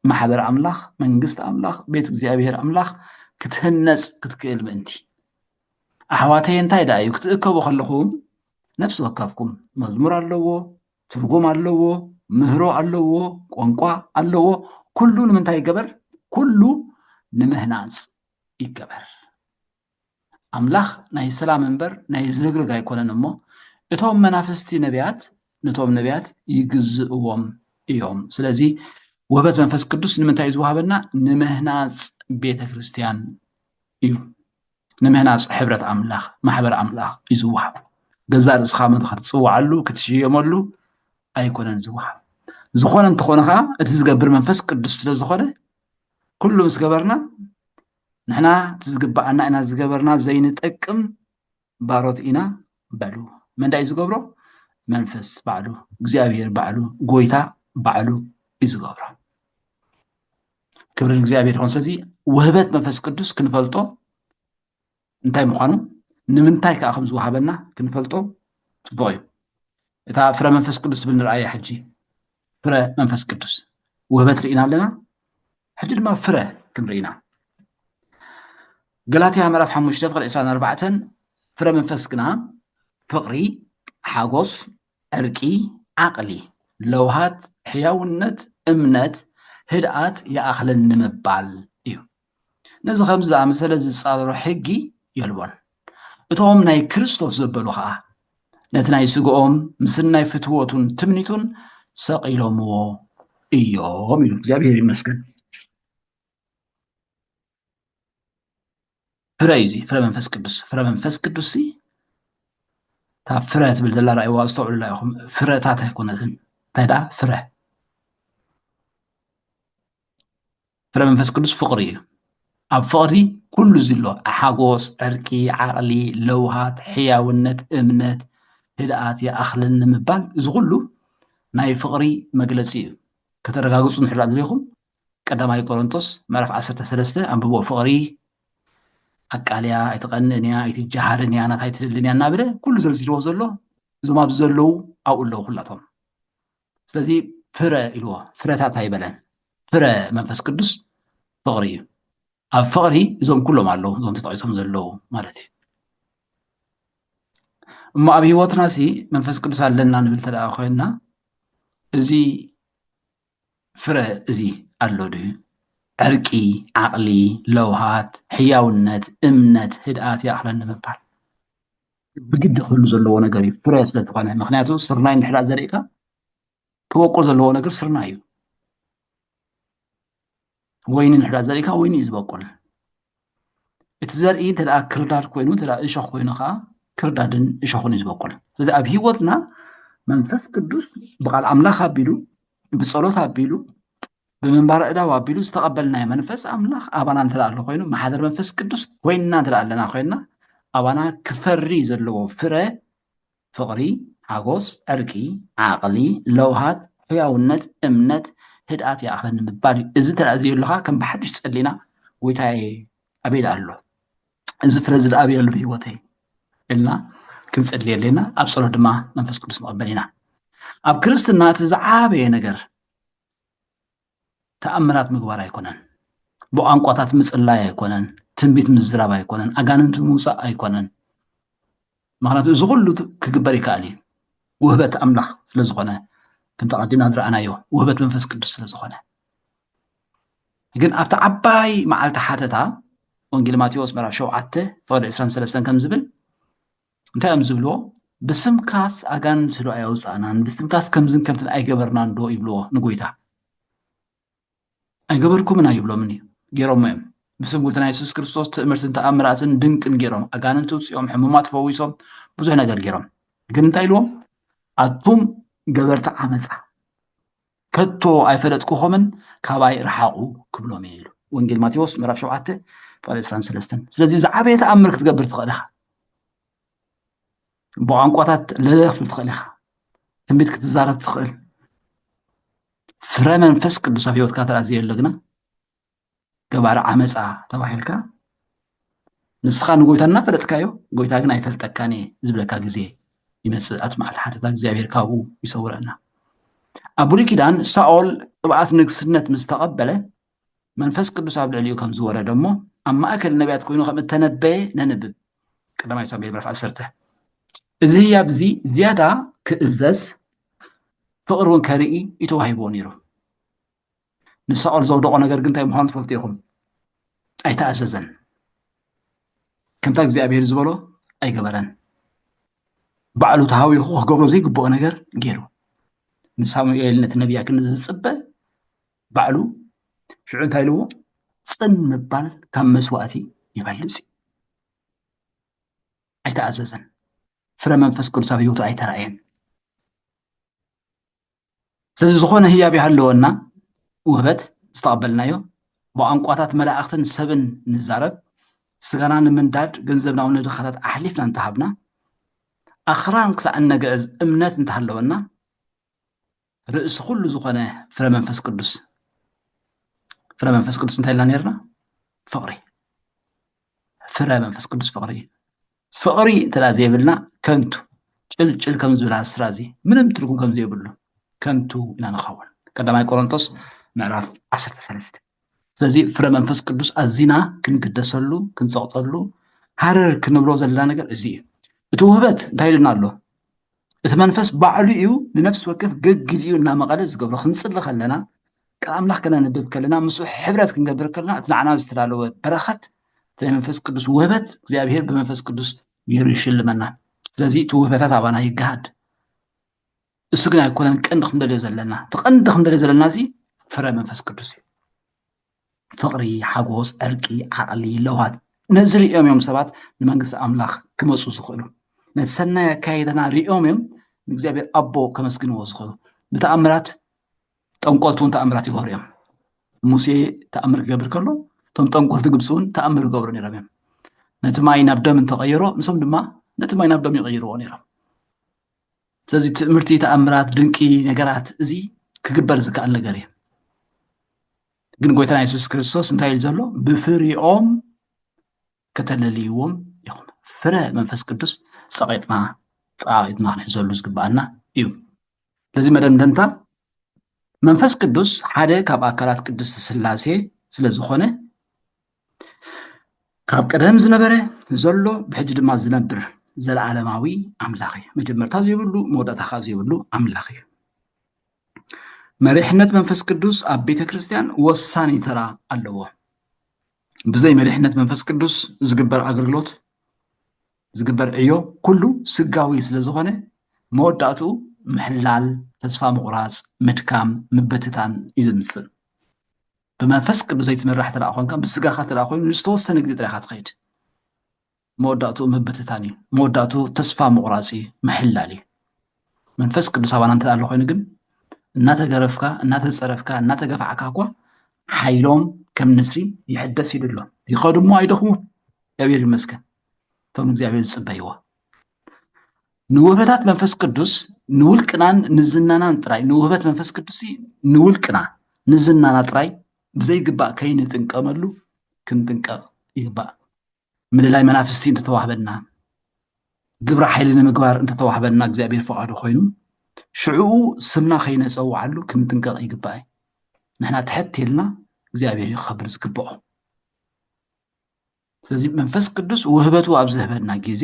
ማሕበር ኣምላኽ መንግስቲ ኣምላኽ ቤት እግዚኣብሔር ኣምላኽ ክትህነፅ ክትክእል ምእንቲ ኣሕዋተይ እንታይ ደኣ እዩ ክትእከቡ ከለኹም ነፍሲ ወካፍኩም መዝሙር ኣለዎ ትርጉም ኣለዎ ምህሮ ኣለዎ ቋንቋ ኣለዎ ኩሉ ንምንታይ ይገበር ኩሉ ንምህናፅ ይገበር ኣምላኽ ናይ ሰላም እምበር ናይ ዝርግርግ ኣይኮነን እሞ እቶም መናፍስቲ ነቢያት ነቶም ነቢያት ይግዝእዎም እዮም ስለዚ ውህበት መንፈስ ቅዱስ ንምንታይ እዩ ዝወሃበና ንምህናፅ ቤተ ክርስትያን እዩ ንምህናፅ ሕብረት ኣምላኽ ማሕበር ኣምላኽ እዩ ዝወሃብ ገዛእ ርእስኻ ምንቲ ክትፅዋዓሉ ክትሽየመሉ ኣይኮነን ዝወሃብ ዝኾነ እንተኾነ ከዓ እቲ ዝገብር መንፈስ ቅዱስ ስለ ዝኾነ ኩሉ ምስ ገበርና ንሕና እቲ ዝግባአና ኢና ዝገበርና ዘይንጠቅም ባሮት ኢና በሉ መንዳይ እዩ ዝገብሮ መንፈስ ባዕሉ እግዚኣብሔር ባዕሉ ጎይታ ባዕሉ እዩ ዝገብሮ ክብሪ እግዚኣብሔር ይኹን ስለዚ ውህበት መንፈስ ቅዱስ ክንፈልጦ እንታይ ምዃኑ ንምንታይ ከዓ ከም ዝወሃበና ክንፈልጦ ፅቡቅ እዩ እታ ፍረ መንፈስ ቅዱስ ትብል ንርኣያ ሕጂ ፍረ መንፈስ ቅዱስ ውህበት ርኢና ኣለና ሕጂ ድማ ፍረ ክንርኢ ኢና ገላትያ ምዕራፍ 5 ፍቅሪ 24 ፍረ መንፈስ ግና ፍቅሪ ሓጎስ ዕርቂ ዓቕሊ ለውሃት ሕያውነት እምነት ህድኣት ይኣኽለን ንምባል እዩ ነዚ ከምዚ ዝኣመሰለ ዝፃረሮ ሕጊ የልቦን እቶም ናይ ክርስቶስ ዘበሉ ከዓ ነቲ ናይ ስግኦም ምስን ናይ ፍትወቱን ትምኒቱን ሰቂሎምዎ እዮም ኢሉ እግዚኣብሔር ይመስገን ፍረ እዩ እዚ ፍረ መንፈስ ቅዱስ እታ ፍረ ትብል ዘላ ራእይዋ ዝተውዕሉላ ኢኹም ፍረታት ኣይኮነትን እንታይ ደኣ ፍረ መንፈስ ቅዱስ ፍቅሪ እዩ ኣብ ፍቅሪ ኩሉ እዚ ኣሎ ሓጎስ ዕርቂ ዓቕሊ ለውሃት ሕያውነት እምነት ህድኣት ይኣኽለን ንምባል እዚ ኩሉ ናይ ፍቅሪ መግለፂ እዩ ከተረጋግፁ ንሕላ ድለይኹም ቀዳማይ ቆሮንቶስ ምዕራፍ 13 ኣንብቦ ፍቅሪ ኣቃልያ ኣይትቐንእን እያ ኣይትጀሃርን እያ ናታ ኣይትልልን እያ እናበለ ኩሉ ዘርዚርዎ ዘሎ እዞም ኣብዚ ዘለው ኣብኡ ኣለዉ ኩላቶም ስለዚ ፍረ ኢልዎ ፍረታት ኣይበለን ፍረ መንፈስ ቅዱስ ፍቅሪ እዩ ኣብ ፍቅሪ እዞም ኩሎም ኣለዉ እዞም ተጠቂሶም ዘለዉ ማለት እዩ እሞ ኣብ ሂወትና መንፈስ ቅዱስ ኣለና ንብል ተደኣ ኮይንና እዚ ፍረ እዚ ኣሎ ድዩ ዕርቂ ዓቕሊ ለውሃት ሕያውነት እምነት ህድኣት ይኣኽለን ንምባል ብግዲ ክህሉ ዘለዎ ነገር እዩ ፍረ ስለዝኾነ ምክንያቱ ስርናይ እንድሕር ዘሪእካ ተወቁል ዘለዎ ነገር ስርናይ እዩ ወይኒ እንድሕር ዘሪእካ ወይኒ እዩ ዝበቁል እቲ ዘርኢ እንተደኣ ክርዳድ ኮይኑ እንተደኣ እሾኽ ኮይኑ ከዓ ክርዳድን እሾኽን እዩ ዝበቁል ስለዚ ኣብ ሂወትና መንፈስ ቅዱስ ብቃል ኣምላኽ ኣቢሉ ብፀሎት ኣቢሉ ብምንባር እዳው ኣቢሉ ዝተቐበልናዮ መንፈስ ኣምላኽ ኣባና እንተደኣ ኣሎ ኮይኑ ማሕደር መንፈስ ቅዱስ ኮይንና እንተደኣ ኣለና ኮይንና ኣባና ክፈሪ ዘለዎ ፍረ ፍቅሪ ሓጎስ ዕርቂ ዓቕሊ ለውሃት ሕያውነት እምነት ህድኣት ይኣኽለኒ ምባል እዩ እዚ ተላእዝየሉካ ከም ብሓድሽ ፀሊና ጎይታየ ኣበይ ኣሎ እዚ ፍረ ዝደኣብየሉ ብሂወተይ ኢልና ክንፀልይ ኣለና ኣብ ፀሎት ድማ መንፈስ ቅዱስ ንቕበል ኢና ኣብ ክርስትና እቲ ዝዓበየ ነገር ተኣምራት ምግባር ኣይኮነን ብቋንቋታት ምፅላይ ኣይኮነን ትንቢት ምዝራብ ኣይኮነን ኣጋንንቲ ምውፃእ ኣይኮነን ምክንያቱ እዚ ኩሉ ክግበር ይከኣል እዩ ውህበት ኣምላኽ ስለ ዝኾነ ከም ተቐዲምና ዝረኣናዮ ውህበት መንፈስ ቅዱስ ስለ ዝኾነ ግን ኣብቲ ዓባይ መዓልቲ ሓተታ ወንጌል ማቴዎስ ምዕራፍ 7 ፍቅዲ 23 ከም ዝብል እንታይ እዮም ዝብልዎ ብስምካስ ኣጋንንቲ ዶ ኣየውፃእናን ብስምካስ ከምዝን ከምትን ኣይገበርናን ዶ ይብልዎ ንጎይታ ኣይገበርኩምና ይብሎምን እዩ ገይሮሞ እዮም ብስም ጎይታና የሱስ ክርስቶስ ትእምርትን ተኣምራትን ድንቅን ገይሮም ኣጋንንቲ ውፅኦም ሕሙማት ፈዊሶም ብዙሕ ነገር ገይሮም ግን እንታይ ኢልዎም ኣቱም ገበርቲ ዓመፃ ከቶ ኣይፈለጥኩኹምን ካባይ ረሓቑ ክብሎም እየ ኢሉ ወንጌል ማቴዎስ ምዕራፍ 7 ፍቅዲ 23 ስለዚ ዝዓበየ ተኣምር ክትገብር ትኽእል ኢኻ ብቋንቋታት ለለ ክትብል ትኽእል ኢኻ ትንቢት ክትዛረብ ትኽእል ፍረ መንፈስ ቅዱስ ኣብ ሂወትካ ተላእዝየሎ ግና ገባሪ ዓመፃ ተባሂልካ ንስኻ ንጎይታ እናፈለጥካዮ ጎይታ ግን ኣይፈልጠካን እየ ዝብለካ ግዜ ይመፅእ ኣብቲ መዓልቲ ሓተታ እግዚኣብሔር ካብኡ ይሰውረና ኣብ ብሉይ ኪዳን ሳኦል ቅብኣት ንግስነት ምስ ተቐበለ መንፈስ ቅዱስ ኣብ ልዕሊኡ ከም ዝወረደ እሞ ኣብ ማእከል ነቢያት ኮይኑ ከም እተነበየ ነንብብ ቀዳማይ ሳሙኤል ምዕራፍ 10 እዚ ህያብ እዚ ዝያዳ ክእዘዝ ፍቅሪ እውን ከርኢ ይተዋሂብዎ ነይሩ ንሳኦል ዘውደቆ ነገር ግን እንታይ ምዃኑ ትፈልጡ ኢኹም ኣይተኣዘዘን ከምታ እግዚኣብሔር ዝበሎ ኣይገበረን ባዕሉ ተሃዊኹ ክገብሮ ዘይግብኦ ነገር ገይሩ ንሳሙኤል ነቲ ነቢያ ክንዝፅበ ባዕሉ ሽዑ እንታይ ኢልዎ ፅን ምባል ካብ መስዋእቲ ይበልፅ ኣይተኣዘዘን ፍረ መንፈስ ቅዱስ ኣብ ሂወቱ ኣይተረኣየን ስለዚ ዝኾነ ህያብ ይሃለወና ውህበት ዝተቐበልናዮ ብቋንቋታት መላእኽትን ሰብን ንዛረብ ስጋና ንምንዳድ ገንዘብናዊ ነድኻታት ኣሕሊፍና እንተሃብና ኣኽራን ክሳዕ እነግዕዝ እምነት እንተሃለወና ርእሲ ኩሉ ዝኾነ ፍረ መንፈስ ቅዱስ እንታይ ኢልና ነርና ፍቅሪ ፍረ መንፈስ ቅዱስ ፍቅሪ እንተደኣ ዘይብልና ከንቱ ጭልጭል ከም ዝብላ ስራዚ ምንም ትርጉም ከም ዘይብሉ ከንቱ ኢና ንኸውን ቀዳማይ ቆሮንቶስ ምዕራፍ 13 ስለዚ ፍረ መንፈስ ቅዱስ ኣዚና ክንግደሰሉ ክንፀቕጠሉ ሃረር ክንብሎ ዘለና ነገር እዚ እዩ እቲ ውህበት እንታይ ኢልና ኣሎ እቲ መንፈስ ባዕሉ እዩ ንነፍሲ ወከፍ ገግድ እዩ እናመቐለ ዝገብሮ ክንፅሊ ከለና ቃል ኣምላኽ ከነንብብ ከለና ምስኡ ሕብረት ክንገብር ከለና እቲ ንዓና ዝተዳለወ በረኸት ናይ መንፈስ ቅዱስ ውህበት እግዚኣብሔር ብመንፈስ ቅዱስ ገይሩ ይሽልመና ስለዚ እቲ ውህበታት ኣባና ይገሃድ እሱ ግን ኣይኮነን ቀንዲ ክንደልዮ ዘለና እቲ ቀንዲ ክንደልዮ ዘለና እዚ ፍረ መንፈስ ቅዱስ እዩ ፍቅሪ ሓጎስ ዕርቂ ዓቕሊ ለውሃት ነዚ ሪኦም እዮም ሰባት ንመንግስቲ ኣምላኽ ክመፁ ዝኽእሉ ነቲ ሰናይ ኣካይዳና ሪኦም እዮም ንእግዚኣብሔር ኣቦ ከመስግንዎ ዝኽእሉ ብተኣምራት ጠንቆልቲ እውን ተኣምራት ይገብሩ እዮም ሙሴ ተኣምር ክገብር ከሎ እቶም ጠንቆልቲ ግብፂ እውን ተኣምር ይገብሩ ነይሮም እዮም ነቲ ማይ ናብ ደም እንተቐይሮ ንሶም ድማ ነቲ ማይ ናብ ደም ይቐይርዎ ነይሮም ስለዚ ትምህርቲ ተኣምራት ድንቂ ነገራት እዚ ክግበር ዝከኣል ነገር እዩ ግን ጎይታና የሱስ ክርስቶስ እንታይ ኢሉ ዘሎ ብፍሪኦም ከተለልይዎም ኢኹም ፍረ መንፈስ ቅዱስ ፀቒጥና ክንሕዘሉ ዝግባአና እዩ ስለዚ መደምደምታ መንፈስ ቅዱስ ሓደ ካብ ኣካላት ቅድስቲ ስላሴ ስለ ዝኾነ ካብ ቀደም ዝነበረ ዘሎ ብሕጂ ድማ ዝነብር ዘለዓለማዊ ኣምላኽ እዩ መጀመርታ ዘይብሉ መወዳእታ ዘይብሉ ኣምላኽ እዩ መሪሕነት መንፈስ ቅዱስ ኣብ ቤተ ክርስቲያን ወሳኒ ተራ ኣለዎ ብዘይ መሪሕነት መንፈስ ቅዱስ ዝግበር ኣገልግሎት ዝግበር ዕዮ ኩሉ ስጋዊ ስለ ዝኾነ መወዳእትኡ ምሕላል ተስፋ ምቑራፅ ምድካም ምብትታን እዩ ዝምስል ብመንፈስ ቅዱስ ዘይትምራሕ ተደኣ ኮንካ ብስጋኻ ተደኣ ኮይኑ ንዝተወሰነ ግዜ ጥራይካ ትኸይድ መወዳእትኡ ምብትታን እዩ መወዳእትኡ ተስፋ ምቑራፅ እዩ ምሕላል እዩ መንፈስ ቅዱስ ኣባና እንተደኣ ኣሎ ኮይኑ ግን እናተገረፍካ እናተፀረፍካ እናተገፋዕካ እኳ ሓይሎም ከም ንስሪ ይሕደስ ኢሉ ኣሎ ይኸዱ እሞ ኣይደኽሙ እግዚኣብሔር ይመስገን እቶም እግዚኣብሔር ዝፅበይዎ ንውህበታት መንፈስ ቅዱስ ንውልቅናን ንዝናናን ጥራይ ንውህበት መንፈስ ቅዱስ ንውልቅና ንዝናና ጥራይ ብዘይግባእ ከይንጥንቀመሉ ክንጥንቀቕ ይግባእ። ምልላይ መናፍስቲ እንተተዋህበና ግብረ ሓይሊ ንምግባር እንተተዋህበና እግዚኣብሔር ፈቃዱ ኮይኑ ሽዑኡ ስምና ከይነፀውዓሉ ክንጥንቀቕ ይግባእ። ንሕና ትሕት ኢልና እግዚኣብሔር ይኸብር ዝግብኦ። ስለዚ መንፈስ ቅዱስ ውህበቱ ኣብ ዝህበና ግዜ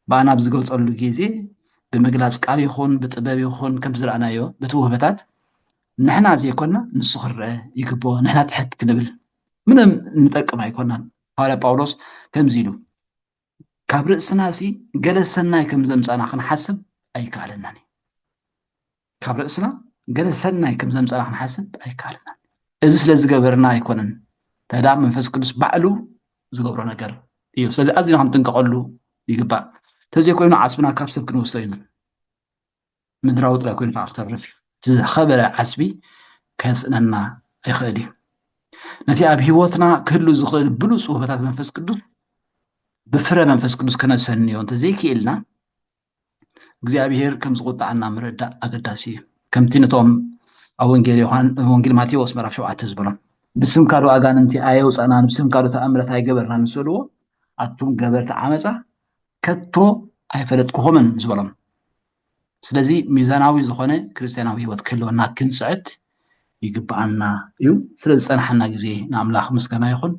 በኣና ብዝገልፀሉ ግዜ ብምግላፅ ቃል ይኹን ብጥበብ ይኹን ከምቲ ዝረኣናዮ በቲ ውህበታት ንሕና ዘይኮንና ንሱ ክርአ ይግብኦ። ንሕና ትሕት ክንብል ምንም ንጠቅም ኣይኮናን። ሃዋርያ ጳውሎስ ከምዚ ኢሉ ካብ ርእስና ገለ ሰናይ ከም ዘምፃና ክንሓስብ ኣይከኣለናን እዩ። ካብ ርእስና ገለ ሰናይ ከም ዘምፃና ክንሓስብ ኣይከኣለናን። እዚ ስለ ዝገበርና ኣይኮነን ተዳ መንፈስ ቅዱስ ባዕሉ ዝገብሮ ነገር እዩ። ስለዚ ኣዝና ክንጥንቀቐሉ ይግባእ። ተዘይኮይኑ ዓስብና ካብ ሰብ ክንወስዶ ኢና ምድራዊ ጥራይ ኮይኑ ከዓ ክተርፍ እዩ። እቲ ዝኸበረ ዓስቢ ከየፅነና ኣይኽእል እዩ። ነቲ ኣብ ሂወትና ክህሉ ዝኽእል ብሉፅ ውህበታት መንፈስ ቅዱስ ብፍረ መንፈስ ቅዱስ ከነሰንዮ እንተዘይክኢልና እግዚኣብሔር ከም ዝቁጣዓና ምርዳእ ኣገዳሲ እዩ። ከምቲ ነቶም ኣብ ወንጌል ማቴዎስ ምዕራፍ 7 ዝበሎም ብስም ካልእ ኣጋንንቲ ኣየውፃእናን ብስም ካልእ ተኣምራት ኣይገበርናን ዝብልዎ ኣቱም ገበርቲ ዓመፃ ከቶ ኣይፈለጥክኹምን ዝበሎም። ስለዚ ሚዛናዊ ዝኾነ ክርስትያናዊ ሂወት ክህልወና ክንፅዕት ይግባኣና እዩ። ስለዝፀናሐና ግዜ ንኣምላኽ ምስጋና ይኹን።